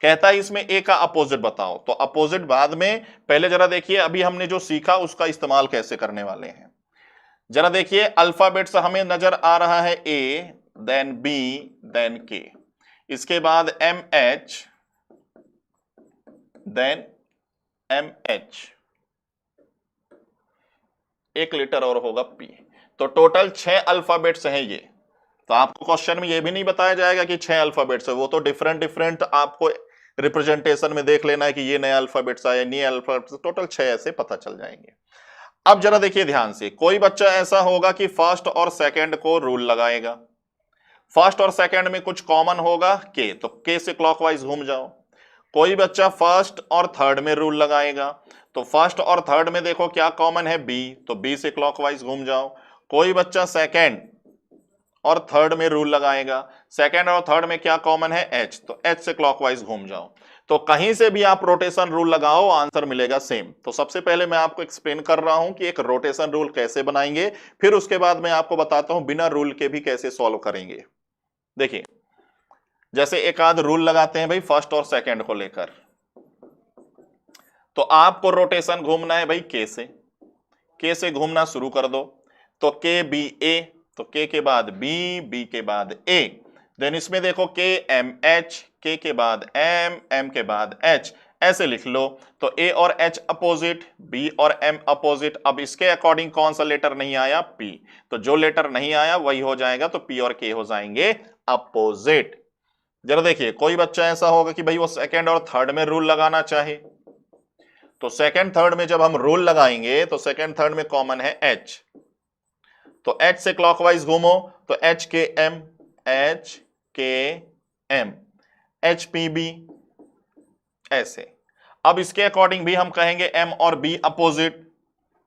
कहता है इसमें ए का अपोजिट बताओ, तो अपोजिट बाद में, पहले जरा देखिए अभी हमने जो सीखा उसका इस्तेमाल कैसे करने वाले हैं। जरा देखिए अल्फाबेट्स हमें नजर आ रहा है ए, देन बी, देन के, इसके बाद MH, देन MH, एक लेटर और होगा P। तो टोटल 6 अल्फाबेट्स हैं ये। तो आपको क्वेश्चन में ये भी नहीं बताया जाएगा कि 6 अल्फाबेट्स है, वो तो डिफरेंट आपको रिप्रेजेंटेशन में देख लेना है कि ये नया अल्फाबेट्स आया, नया अल्फाबेट्स, टोटल 6 ऐसे पता चल जाएंगे। अब जरा देखिए ध्यान से, कोई बच्चा ऐसा होगा कि फर्स्ट और सेकंड को रूल लगाएगा, फर्स्ट और सेकंड में कुछ कॉमन होगा के, तो के से क्लॉकवाइज घूम जाओ। कोई बच्चा फर्स्ट और थर्ड में रूल लगाएगा, तो फर्स्ट और थर्ड में देखो क्या कॉमन है, बी, तो बी से क्लॉकवाइज घूम जाओ। कोई बच्चा सेकंड और थर्ड में रूल लगाएगा, सेकंड और थर्ड में क्या कॉमन है, एच, तो एच से क्लॉकवाइज घूम जाओ। तो कहीं से भी आप रोटेशन रूल लगाओ आंसर मिलेगा सेम। तो सबसे पहले मैं आपको एक्सप्लेन कर रहा हूं कि एक रोटेशन रूल कैसे बनाएंगे, फिर उसके बाद मैं आपको बताता हूं बिना रूल के भी कैसे सॉल्व करेंगे। देखिए, जैसे एक आध रूल लगाते हैं भाई फर्स्ट और सेकंड को लेकर, तो आपको रोटेशन घूमना है भाई के से घूमना शुरू कर दो। तो के बी ए, तो के बाद बी के बाद ए, देन इसमें देखो के एम एच, के बाद एम के बाद एच, ऐसे लिख लो। तो ए और एच अपोजिट, बी और एम अपोजिट। अब इसके अकॉर्डिंग कौन सा लेटर नहीं आया? पी। तो जो लेटर नहीं आया वही हो जाएगा, तो पी और के हो जाएंगे अपोजिट। जरा देखिए, कोई बच्चा ऐसा होगा कि भाई वो सेकंड और थर्ड में रूल लगाना चाहे, तो सेकंड थर्ड में जब हम रूल लगाएंगे तो सेकंड थर्ड में कॉमन है एच, तो एच से क्लॉकवाइज घूमो, तो एच के एम एच पी बी, ऐसे। अब इसके अकॉर्डिंग भी हम कहेंगे एम और बी अपोजिट,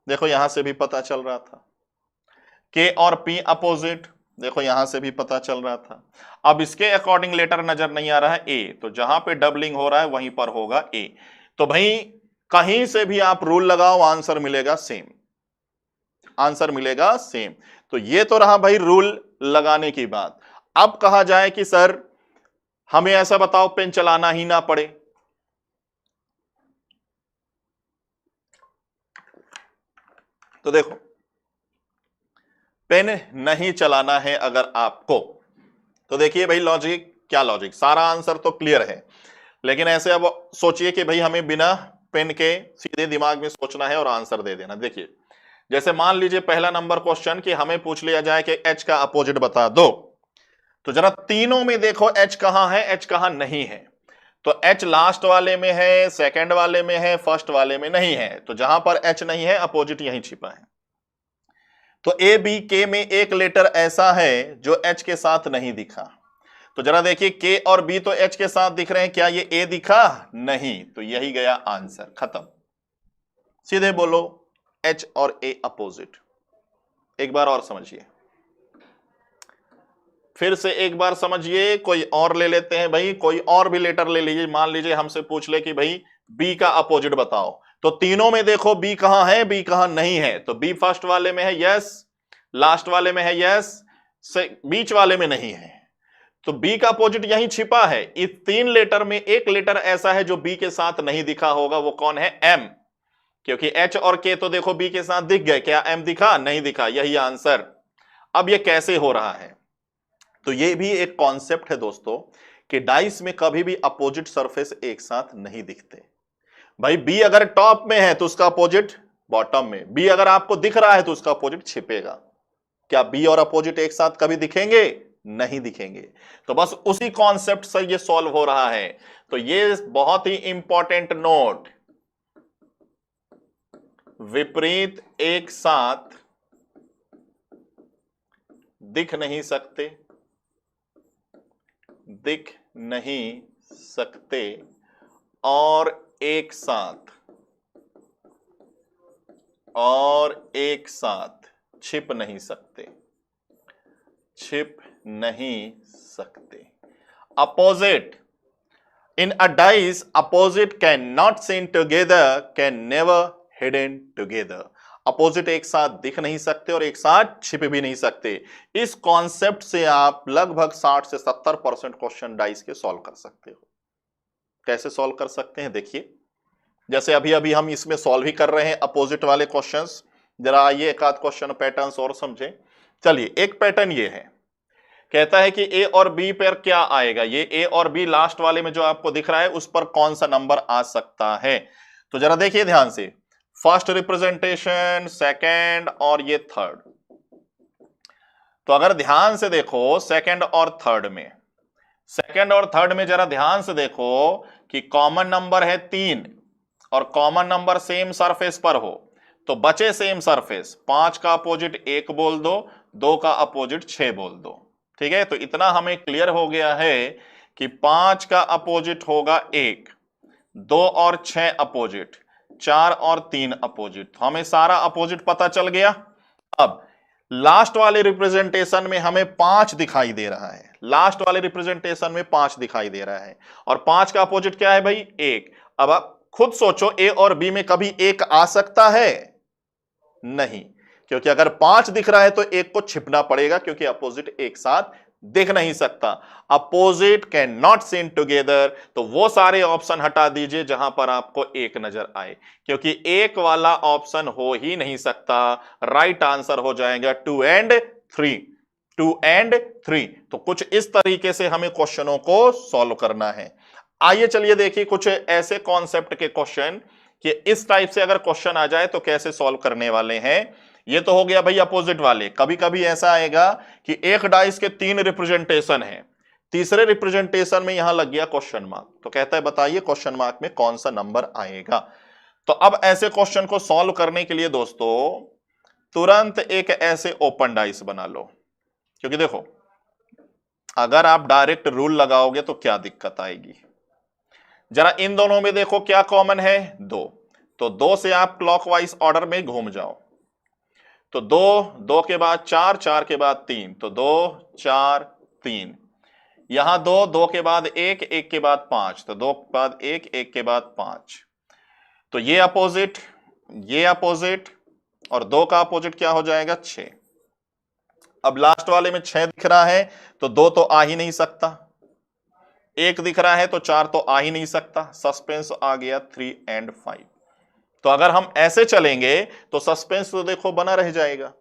देखो यहां से भी पता चल रहा था। के और पी अपोजिट, देखो यहां से भी पता चल रहा था। अब इसके अकॉर्डिंग लेटर नजर नहीं आ रहा है ए, तो जहां पे डबलिंग हो रहा है वहीं पर होगा ए। तो भाई कहीं से भी आप रूल लगाओ आंसर मिलेगा सेम, आंसर मिलेगा सेम। तो ये तो रहा भाई रूल लगाने की बात। अब कहा जाए कि सर हमें ऐसा बताओ पेन चलाना ही ना पड़े, तो देखो पेन नहीं चलाना है अगर आपको, तो देखिए भाई लॉजिक, क्या लॉजिक, सारा आंसर तो क्लियर है, लेकिन ऐसे अब सोचिए कि भाई हमें बिना पेन के सीधे दिमाग में सोचना है और आंसर दे देना। देखिए, जैसे मान लीजिए पहला नंबर क्वेश्चन कि हमें पूछ लिया जाए कि एच का अपोजिट बता दो, तो जरा तीनों में देखो एच कहां है, एच कहां नहीं है। तो एच लास्ट वाले में है, सेकंड वाले में है, फर्स्ट वाले में नहीं है। तो जहां पर एच नहीं है अपोजिट यहीं छिपा है। तो ए बी के में एक लेटर ऐसा है जो एच के साथ नहीं दिखा, तो जरा देखिए के और बी तो एच के साथ दिख रहे हैं, क्या ये ए दिखा? नहीं, तो यही गया आंसर, खत्म। सीधे बोलो एच और ए अपोजिट। एक बार और समझिए, फिर से एक बार समझिए। कोई और ले लेते हैं भाई, कोई और भी लेटर ले लीजिए। मान लीजिए हमसे पूछ ले कि भाई बी का अपोजिट बताओ, तो तीनों में देखो बी कहां है, बी कहां नहीं है। तो बी फर्स्ट वाले में है यस, लास्ट वाले में है यस, बीच वाले में नहीं है। तो बी का अपोजिट यहीं छिपा है। इस तीन लेटर में एक लेटर ऐसा है जो बी के साथ नहीं दिखा होगा, वो कौन है? एम। क्योंकि एच और के तो देखो बी के साथ दिख गए, क्या एम दिखा? नहीं दिखा, यही आंसर। अब ये कैसे हो रहा है? तो ये भी एक कॉन्सेप्ट है दोस्तों कि डाइस में कभी भी अपोजिट सरफेस एक साथ नहीं दिखते। भाई बी अगर टॉप में है तो उसका अपोजिट बॉटम में, बी अगर आपको दिख रहा है तो उसका अपोजिट छिपेगा। क्या बी और अपोजिट एक साथ कभी दिखेंगे? नहीं दिखेंगे। तो बस उसी कॉन्सेप्ट से ये सॉल्व हो रहा है। तो ये बहुत ही इंपॉर्टेंट नोट, विपरीत एक साथ दिख नहीं सकते, दिख नहीं सकते, और एक साथ छिप नहीं सकते, छिप नहीं सकते। Opposite in a dice, opposite can not seen together, can never hidden together. Opposite एक साथ दिख नहीं सकते और एक साथ छिप भी नहीं सकते। इस कॉन्सेप्ट से आप लगभग 60 से 70% क्वेश्चन डाइस के सॉल्व कर सकते हो। कैसे सॉल्व कर सकते हैं? देखिए, जैसे अभी अभी हम इसमें सॉल्व ही कर रहे हैं अपोजिट वाले क्वेश्चंस। जरा आइए एक आध क्वेश्चन पैटर्न्स और समझें। चलिए, एक पैटर्न ये है, कहता है कि ए और बी पर क्या आएगा। ये ए और बी लास्ट वाले में जो आपको दिख रहा है उस पर कौन सा नंबर आ सकता है। तो जरा देखिए ध्यान से, फर्स्ट रिप्रेजेंटेशन, सेकंड और ये थर्ड। तो अगर ध्यान से देखो सेकंड और थर्ड में जरा ध्यान से देखो कि कॉमन नंबर है 3 और कॉमन नंबर सेम सरफेस पर हो, तो बचे सेम सरफेस। 5 का अपोजिट 1 बोल दो, 2 का अपोजिट 6 बोल दो। ठीक है, तो इतना हमें क्लियर हो गया है कि 5 का अपोजिट होगा 1, 2 और 6 अपोजिट, 4 और 3 अपोजिट। हमें सारा अपोजिट पता चल गया। अब लास्ट वाले रिप्रेजेंटेशन में हमें 5 दिखाई दे रहा है, लास्ट वाले रिप्रेजेंटेशन में 5 दिखाई दे रहा है, और 5 का अपोजिट क्या है भाई? 1। अब आप खुद सोचो, ए और बी में कभी 1 आ सकता है? नहीं, क्योंकि अगर 5 दिख रहा है तो 1 को छिपना पड़ेगा, क्योंकि अपोजिट एक साथ दिख नहीं सकता। Opposite can not seen together, तो वो सारे ऑप्शन हटा दीजिए जहां पर आपको 1 नजर आए, क्योंकि 1 वाला ऑप्शन हो ही नहीं सकता। राइट आंसर हो जाएगा 2 and 3, 2 and 3। तो कुछ इस तरीके से हमें क्वेश्चनों को सॉल्व करना है। आइए चलिए देखिए कुछ ऐसे कॉन्सेप्ट के क्वेश्चन कि इस टाइप से अगर क्वेश्चन आ जाए तो कैसे सॉल्व करने वाले हैं। ये तो हो गया भाई अपोजिट वाले। कभी कभी ऐसा आएगा कि एक डाइस के 3 रिप्रेजेंटेशन है, तीसरे रिप्रेजेंटेशन में यहां लग गया क्वेश्चन मार्क, तो कहता है बताइए क्वेश्चन मार्क में कौन सा नंबर आएगा। तो अब ऐसे क्वेश्चन को सॉल्व करने के लिए दोस्तों तुरंत एक ऐसे ओपन डाइस बना लो, क्योंकि देखो अगर आप डायरेक्ट रूल लगाओगे तो क्या दिक्कत आएगी। जरा इन दोनों में देखो क्या कॉमन है? 2। तो 2 से आप क्लॉकवाइज ऑर्डर में घूम जाओ, तो 2, 2 के बाद 4, 4 के बाद 3, तो 2 4 3। यहां 2, 2 के बाद 1, 1 के बाद 5, तो 2 के बाद 1, 1 के बाद 5। तो ये अपोजिट, ये अपोजिट, और 2 का अपोजिट क्या हो जाएगा? 6। अब लास्ट वाले में 6 दिख रहा है तो 2 तो आ ही नहीं सकता, 1 दिख रहा है तो 4 तो आ ही नहीं सकता, सस्पेंस आ गया 3 and 5। तो अगर हम ऐसे चलेंगे तो सस्पेंस तो देखो बना रह जाएगा।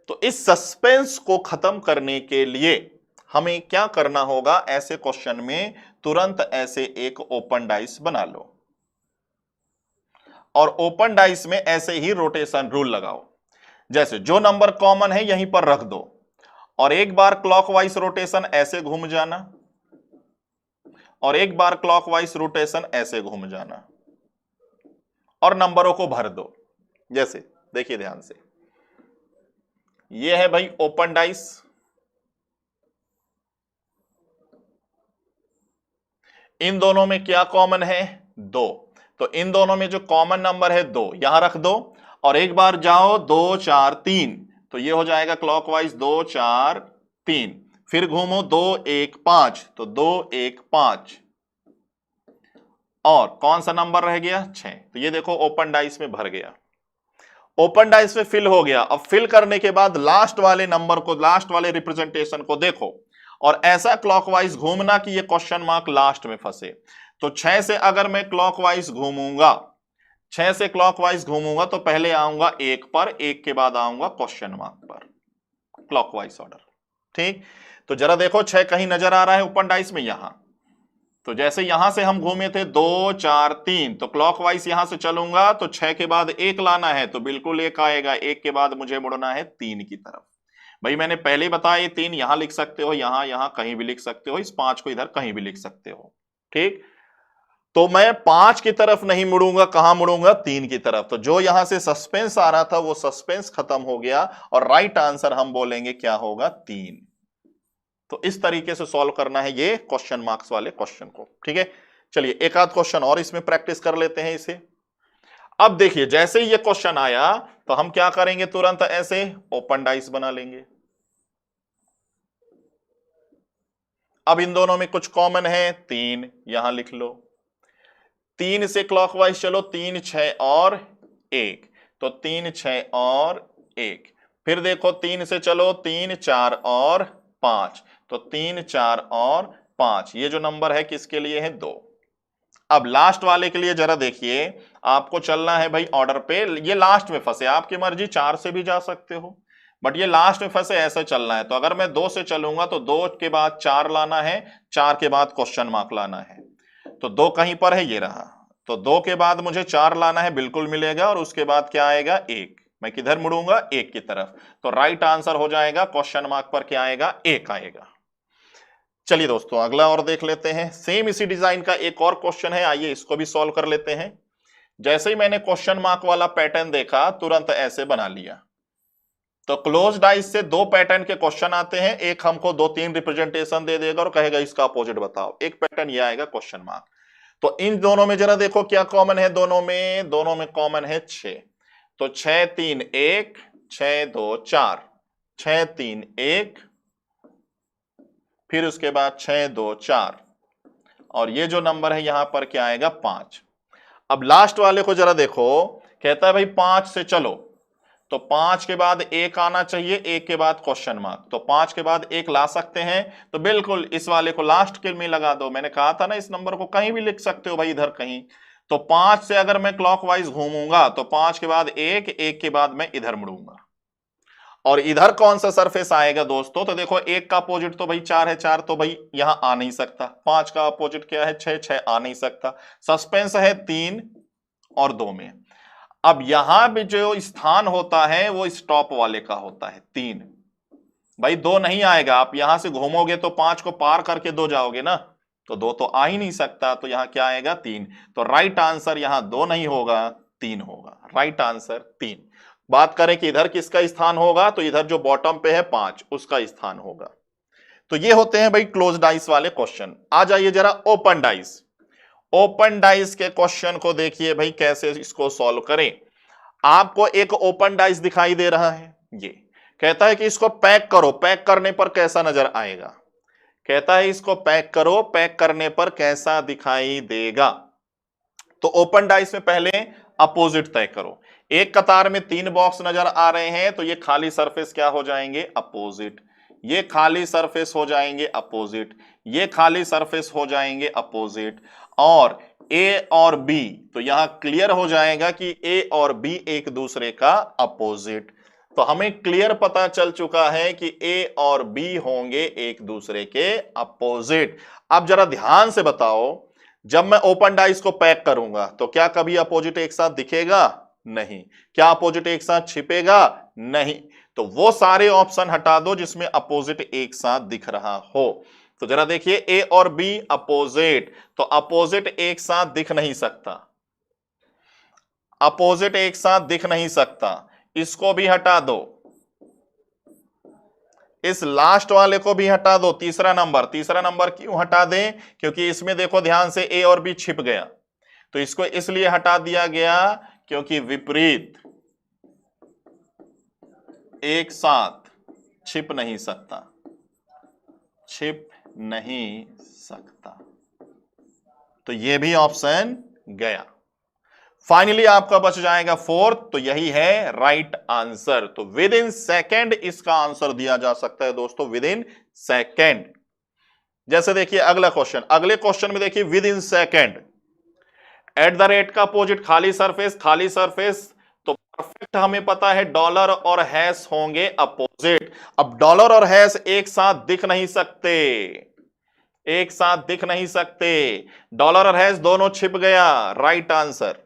तो इस सस्पेंस को खत्म करने के लिए हमें क्या करना होगा? ऐसे क्वेश्चन में तुरंत ऐसे एक ओपन डाइस बना लो, और ओपन डाइस में ऐसे ही रोटेशन रूल लगाओ। जैसे जो नंबर कॉमन है यहीं पर रख दो, और एक बार क्लॉकवाइज रोटेशन ऐसे घूम जाना, और एक बार क्लॉकवाइज रोटेशन ऐसे घूम जाना, और नंबरों को भर दो। जैसे देखिए ध्यान से, ये है भाई ओपन डाइस, इन दोनों में क्या कॉमन है? 2। तो इन दोनों में जो कॉमन नंबर है 2 यहां रख दो, और एक बार जाओ 2 4 3, तो ये हो जाएगा क्लॉकवाइज 2 4 3। फिर घूमो 2 1 5, तो 2 1 5, और कौन सा नंबर रह गया? 6। तो ये देखो ओपन डाइस में भर गया, ओपन डाइस में फिल हो गया। अब फिल करने के बाद लास्ट वाले नंबर को, लास्ट वाले रिप्रेजेंटेशन को देखो, और ऐसा क्लॉकवाइज घूमना कि ये क्वेश्चन मार्क लास्ट में फंसे। तो 6 से अगर मैं क्लॉकवाइज घूमूंगा, 6 से क्लॉकवाइज घूमूंगा तो पहले आऊंगा 1 पर, 1 के बाद आऊंगा क्वेश्चन मार्क पर, क्लॉकवाइज ऑर्डर। ठीक, तो जरा देखो 6 कहीं नजर आ रहा है ओपन डाइस में? यहां। तो जैसे यहां से हम घूमे थे 2 4 3, तो क्लॉकवाइज यहां से चलूंगा तो 6 के बाद 1 लाना है, तो बिल्कुल 1 आएगा। 1 के बाद मुझे मुड़ना है 3 की तरफ। भाई मैंने पहले ही बताया, ये 3 यहां लिख सकते हो, यहां यहां कहीं भी लिख सकते हो, इस 5 को इधर कहीं भी लिख सकते हो। ठीक, तो मैं 5 की तरफ नहीं मुड़ूंगा, कहां मुड़ूंगा? 3 की तरफ। तो जो यहां से सस्पेंस आ रहा था वो सस्पेंस खत्म हो गया, और राइट आंसर हम बोलेंगे क्या होगा? 3। तो इस तरीके से सॉल्व करना है ये क्वेश्चन मार्क्स वाले क्वेश्चन को। ठीक है, चलिए एक आध क्वेश्चन और इसमें प्रैक्टिस कर लेते हैं इसे। अब देखिए जैसे ही ये क्वेश्चन आया तो हम क्या करेंगे? तुरंत ऐसे ओपन डाइस बना लेंगे। अब इन दोनों में कुछ कॉमन है, 3 यहां लिख लो। 3 से क्लॉकवाइज चलो, 3 6 और 1, तो 3 6 और 1। फिर देखो 3 से चलो, 3 4 और 5, तो 3 4 और 5। ये जो नंबर है किसके लिए है? 2। अब लास्ट वाले के लिए जरा देखिए, आपको चलना है भाई ऑर्डर पे। ये लास्ट में फंसे, आपकी मर्जी 4 से भी जा सकते हो, बट ये लास्ट में फंसे, ऐसे चलना है। तो अगर मैं 2 से चलूंगा तो 2 के बाद 4 लाना है, 4 के बाद क्वेश्चन मार्क लाना है। तो 2 कहीं पर है, ये रहा। तो 2 के बाद मुझे 4 लाना है, बिल्कुल मिलेगा, और उसके बाद क्या आएगा? 1। मैं किधर मुड़ूंगा? 1 की तरफ। तो राइट आंसर हो जाएगा क्वेश्चन मार्क पर क्या आएगा? 1 आएगा। चलिए दोस्तों अगला और देख लेते हैं। सेम इसी डिजाइन का एक और क्वेश्चन है, आइए इसको भी सॉल्व कर लेते हैं। जैसे ही मैंने क्वेश्चन मार्क वाला पैटर्न देखा तुरंत ऐसे बना लिया। तो क्लोज डाइस से 2 पैटर्न के क्वेश्चन आते हैं, एक हमको 2-3 रिप्रेजेंटेशन दे देगा और कहेगा इसका अपोजिट बताओ। एक पैटर्न ये आएगा क्वेश्चन मार्क। तो इन दोनों में जरा देखो क्या कॉमन है? दोनों में कॉमन है 6। तो 6 3 1, 6 2 4, 6 3 1, फिर उसके बाद 6 2 4, और ये जो नंबर है यहां पर क्या आएगा 5। अब लास्ट वाले को जरा देखो, कहता है भाई 5 से चलो, तो 5 के बाद 1 आना चाहिए, 1 के बाद क्वेश्चन मार्क, तो 5 के बाद 1 ला सकते हैं, तो बिल्कुल इस वाले को लास्ट के में लगा दो। मैंने कहा था ना इस नंबर को कहीं भी लिख सकते हो भाई, इधर कहीं। तो 5 से अगर मैं क्लॉकवाइज घूमूंगा तो 5 के बाद 1, 1 के बाद मैं इधर मुड़ूंगा, और इधर कौन सा सरफेस आएगा दोस्तों, तो देखो 1 का अपोजिट तो भाई 4 है, 4 तो भाई यहां आ नहीं सकता, 5 का अपोजिट क्या है 6, 6 आ नहीं सकता, सस्पेंस है 3 और 2 में। अब यहां भी जो स्थान होता है वो स्टॉप वाले का होता है 3, भाई 2 नहीं आएगा, आप यहां से घूमोगे तो 5 को पार करके 2 जाओगे ना, तो 2 तो आ ही नहीं सकता, तो यहां क्या आएगा 3। तो राइट आंसर यहां 2 नहीं होगा, 3 होगा, राइट आंसर 3। बात करें कि इधर किसका स्थान होगा, तो इधर जो बॉटम पे है 5 उसका स्थान होगा। तो ये होते हैं भाई क्लोज डाइस वाले क्वेश्चन। आ जाइए जरा ओपन डाइस। ओपन डाइस के क्वेश्चन को देखिए भाई कैसे इसको सॉल्व करें। आपको एक ओपन डाइस दिखाई दे रहा है, ये कहता है कि इसको पैक करो, पैक करने पर कैसा नजर आएगा, कहता है इसको पैक करो, पैक करने पर कैसा दिखाई देगा। तो ओपन डाइस में पहले अपोजिट तय करो। एक कतार में 3 बॉक्स नजर आ रहे हैं, तो ये खाली सरफेस क्या हो जाएंगे अपोजिट, ये खाली सरफेस हो जाएंगे अपोजिट, ये खाली सरफेस हो जाएंगे अपोजिट, और ए और बी, तो यहां क्लियर हो जाएगा कि ए और बी एक दूसरे का अपोजिट। तो हमें क्लियर पता चल चुका है कि ए और बी होंगे एक दूसरे के अपोजिट। अब जरा ध्यान से बताओ, जब मैं ओपन डाइस को पैक करूंगा तो क्या कभी अपोजिट एक साथ दिखेगा, नहीं। क्या अपोजिट एक साथ छिपेगा, नहीं। तो वो सारे ऑप्शन हटा दो जिसमें अपोजिट एक साथ दिख रहा हो। तो जरा देखिए ए और बी अपोजिट, तो अपोजिट एक साथ दिख नहीं सकता, अपोजिट एक साथ दिख नहीं सकता, इसको भी हटा दो, इस लास्ट वाले को भी हटा दो, तीसरा नंबर क्यों हटा दें, क्योंकि इसमें देखो ध्यान से ए और बी छिप गया, तो इसको इसलिए हटा दिया गया क्योंकि विपरीत एक साथ छिप नहीं सकता, छिप नहीं सकता, तो ये भी ऑप्शन गया। फाइनली आपका बच जाएगा 4th, तो यही है राइट आंसर। तो विद इन सेकेंड इसका आंसर दिया जा सकता है दोस्तों, विद इन सेकेंड। जैसे देखिए अगला क्वेश्चन, अगले क्वेश्चन में देखिए with in second, at the rate का अपोजिट खाली सरफेस, खाली सरफेस, तो परफेक्ट हमें पता है डॉलर और हैश होंगे अपोजिट। अब डॉलर और हैश एक साथ दिख नहीं सकते, एक साथ दिख नहीं सकते, डॉलर और हैश दोनों छिप गया, राइट आंसर।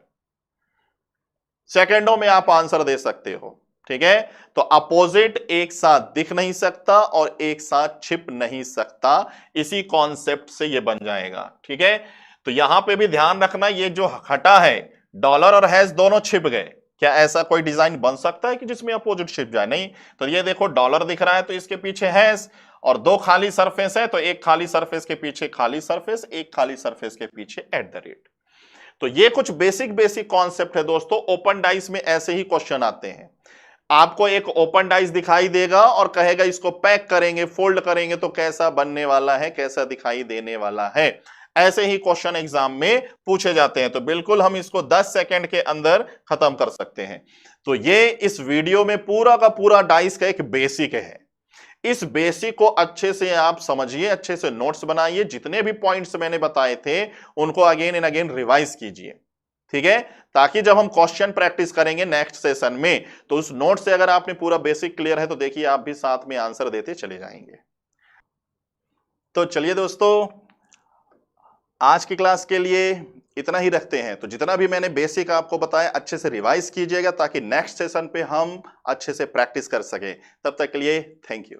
सेकेंडों में आप आंसर दे सकते हो, ठीक है। तो अपोजिट एक साथ दिख नहीं सकता और एक साथ छिप नहीं सकता, इसी कॉन्सेप्ट से ये बन जाएगा, ठीक है। तो यहां पे भी ध्यान रखना, ये जो हटा है डॉलर और हैश दोनों छिप गए, क्या ऐसा कोई डिजाइन बन सकता है कि जिसमें अपोजिट छिप जाए, नहीं। तो ये देखो डॉलर दिख रहा है तो इसके पीछे हैश, और 2 खाली सरफेस है तो एक खाली सरफेस के पीछे खाली सरफेस, एक खाली सरफेस के पीछे एट द रेट। तो ये कुछ बेसिक कॉन्सेप्ट है दोस्तों। ओपन डाइस में ऐसे ही क्वेश्चन आते हैं, आपको एक ओपन डाइस दिखाई देगा और कहेगा इसको पैक करेंगे, फोल्ड करेंगे तो कैसा बनने वाला है, कैसा दिखाई देने वाला है। ऐसे ही क्वेश्चन एग्जाम में पूछे जाते हैं, तो बिल्कुल हम इसको 10 सेकंड के अंदर खत्म कर सकते हैं। तो ये इस वीडियो में पूरा का पूरा डाइस का एक बेसिक है। इस बेसिक को अच्छे से आप समझिए, अच्छे से नोट्स बनाइए, जितने भी पॉइंट्स मैंने बताए थे उनको अगेन एंड अगेन रिवाइज कीजिए, ठीक है, ताकि जब हम क्वेश्चन प्रैक्टिस करेंगे नेक्स्ट सेशन में तो उस नोट से अगर आपने पूरा बेसिक क्लियर है तो देखिए आप भी साथ में आंसर देते चले जाएंगे। तो चलिए दोस्तों, आज की क्लास के लिए इतना ही रखते हैं। तो जितना भी मैंने बेसिक आपको बताया अच्छे से रिवाइज कीजिएगा ताकि नेक्स्ट सेशन पे हम अच्छे से प्रैक्टिस कर सकें। तब तक के लिए थैंक यू।